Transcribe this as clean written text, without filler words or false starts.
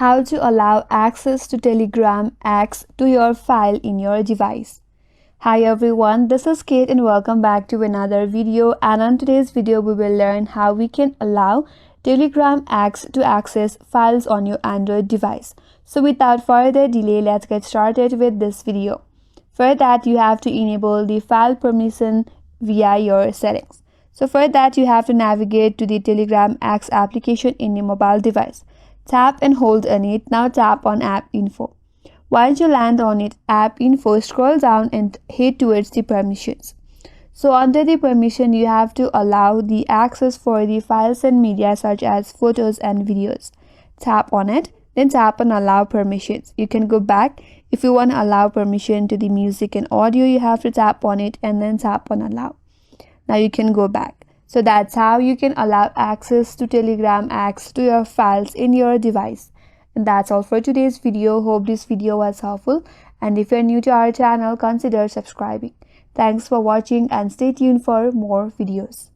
How to allow access to Telegram X to your file in your device. Hi everyone, this is Kate and welcome back to another video, and on today's video we will learn how we can allow Telegram X to access files on your Android device. So without further delay, let's get started with this video. For that, you have to enable the file permission via your settings. So for that, you have to navigate to the Telegram X application in your mobile device. Tap and hold on it. Now tap on App Info. Once you land on it, App Info, scroll down and head towards the permissions. So under the permission, you have to allow the access for the files and media such as photos and videos. Tap on it, then tap on Allow Permissions. You can go back. If you want to allow permission to the music and audio, you have to tap on it and then tap on Allow. Now you can go back. So that's how you can allow access to Telegram X to your files in your device. And that's all for today's video. Hope this video was helpful. And if you're new to our channel, consider subscribing. Thanks for watching and stay tuned for more videos.